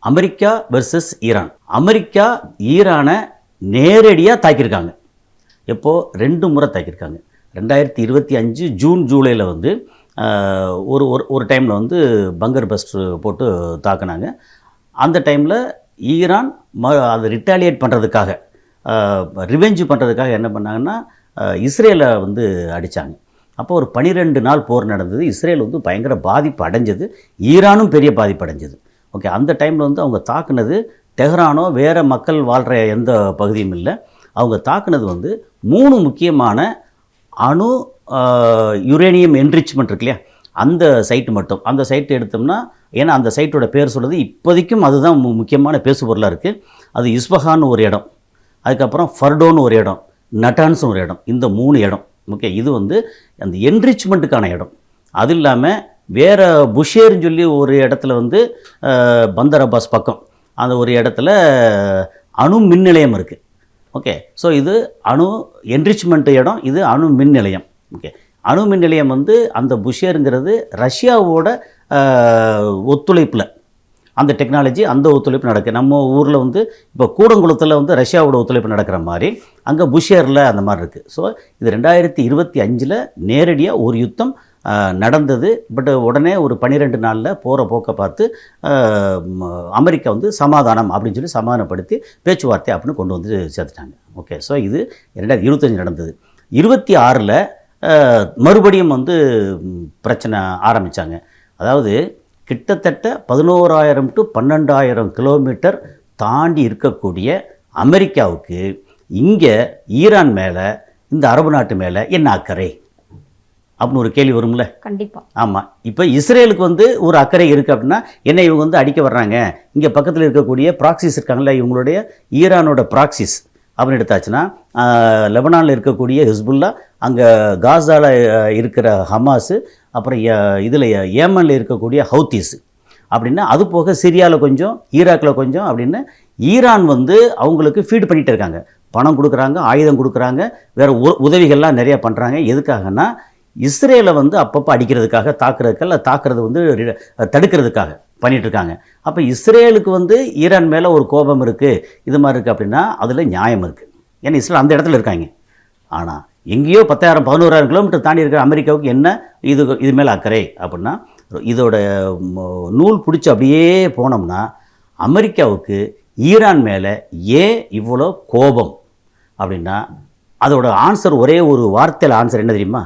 America versus Iran. America ஈரானை நேரடியாக தாக்கியிருக்காங்க. எப்போது 2 முறை தாக்கியிருக்காங்க. 2025 ஜூன் ஜூலையில் வந்து ஒரு ஒரு டைமில் வந்து பங்கர் பஸ்டர் போட்டு தாக்குனாங்க. அந்த டைமில் ஈரான் அதை ரிட்டாலியேட் பண்ணுறதுக்காக, ரிவெஞ்ச் பண்ணுறதுக்காக என்ன பண்ணாங்கன்னா இஸ்ரேலை வந்து அடித்தாங்க. அப்போ ஒரு 12 நாள் போர் நடந்தது. இஸ்ரேல் வந்து பயங்கர பாதிப்பு அடைஞ்சது, ஈரானும் பெரிய பாதிப்பு அடைஞ்சது. ஓகே, அந்த டைமில் வந்து அவங்க தாக்குனது தெஹ்ரானோ வேறு மக்கள் வாழ்கிற எந்த பகுதியும் இல்லை. அவங்க தாக்குனது வந்து 3 முக்கியமான அணு யுரேனியம் என்ரிச்மெண்ட் இருக்கு இல்லையா, அந்த சைட்டு மட்டும். அந்த சைட்டு எடுத்தோம்னா, ஏன்னா அந்த சைட்டோட பேர் சொல்கிறது இப்போதைக்கும் அதுதான் முக்கியமான பேசுபொருளாக இருக்குது. அது இஸ்பஹான்னு ஒரு இடம், அதுக்கப்புறம் ஃபர்டோன்னு ஒரு இடம், நட்டான்ஸ்னு ஒரு இடம். இந்த 3 இடம் ஓகே. இது வந்து அந்த என்ரிச்மெண்ட்டுக்கான இடம். அது இல்லாமல் வேறு புஷேர்னு சொல்லி ஒரு இடத்துல வந்து பந்தர் அப்பாஸ் பக்கம் அந்த ஒரு இடத்துல அணு மின் நிலையம் இருக்குது. ஓகே, ஸோ இது அணு என்ரிச்மெண்ட் இடம், இது அணு மின் நிலையம். ஓகே, அணு மின் நிலையம் வந்து அந்த புஷேருங்கிறது ரஷ்யாவோட ஒத்துழைப்பில் அந்த டெக்னாலஜி, அந்த ஒத்துழைப்பு நடக்குது. நம்ம ஊரில் வந்து இப்போ கூடங்குளத்தில் வந்து ரஷ்யாவோட ஒத்துழைப்பு நடக்கிற மாதிரி அங்கே புஷேரில் அந்த மாதிரி இருக்குது. ஸோ இது 2025 நேரடியாக ஒரு யுத்தம் நடந்தது. பட் உடனே ஒரு 12 நாளில் போகிற போக்கை பார்த்து அமெரிக்கா வந்து சமாதானம் அப்படின்னு சொல்லி சமாதானப்படுத்தி பேச்சுவார்த்தை அப்படின்னு கொண்டு வந்து சேர்த்துட்டாங்க. ஓகே, ஸோ இது 2025 நடந்தது. 26ல் மறுபடியும் வந்து பிரச்சனை ஆரம்பித்தாங்க. அதாவது கிட்டத்தட்ட 11,000 to 12,000 கிலோமீட்டர் தாண்டி இருக்கக்கூடிய அமெரிக்காவுக்கு இங்கே ஈரான் மேலே, இந்த அரபு நாட்டு மேலே என்ன அக்கறை அப்படின்னு ஒரு கேள்வி வரும்ல. கண்டிப்பாக. ஆமாம், இப்போ இஸ்ரேலுக்கு வந்து ஒரு அக்கறை இருக்குது அப்படின்னா என்ன, இவங்க வந்து அடிக்க வர்றாங்க, இங்கே பக்கத்தில் இருக்கக்கூடிய ப்ராக்சிஸ் இருக்காங்கல்ல, இவங்களுடைய ஈரானோட ப்ராக்சிஸ் அப்படின்னு எடுத்தாச்சுன்னா, லெபனானில் இருக்கக்கூடிய ஹிஸ்புல்லா, அங்கே காசாவில் இருக்கிற ஹமாஸு, அப்புறம் இதில் ஏமனில் இருக்கக்கூடிய ஹவுத்தீஸு அப்படின்னா, அது போக சிரியாவில் கொஞ்சம், ஈராக்கில் கொஞ்சம் அப்படின்னு ஈரான் வந்து அவங்களுக்கு ஃபீட் பண்ணிகிட்டு இருக்காங்க. பணம் கொடுக்குறாங்க, ஆயுதம் கொடுக்குறாங்க, வேறு உதவிகள்லாம் நிறையா பண்ணுறாங்க. எதுக்காகனா இஸ்ரேலை வந்து அப்பப்போ அடிக்கிறதுக்காக, தாக்குறது வந்து தடுக்கிறதுக்காக பண்ணிகிட்ருக்காங்க. அப்போ இஸ்ரேலுக்கு வந்து ஈரான் மேலே ஒரு கோபம் இருக்குது, இது மாதிரி இருக்குது அப்படின்னா அதில் நியாயம் இருக்குது. ஏன்னா இஸ்ரேல் அந்த இடத்துல இருக்காங்க. ஆனால் எங்கேயோ 10,000 11,000 கிலோமீட்டர் தாண்டி இருக்கிற அமெரிக்காவுக்கு என்ன இது மேலே அக்கறை அப்படின்னா, இதோட நூல் பிடிச்சி அப்படியே போனோம்னா அமெரிக்காவுக்கு ஈரான் மேலே ஏன் இவ்வளோ கோபம் அப்படின்னா, அதோட ஆன்சர் ஒரே ஒரு வார்த்தையில் ஆன்சர் என்ன தெரியுமா?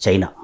சைனா.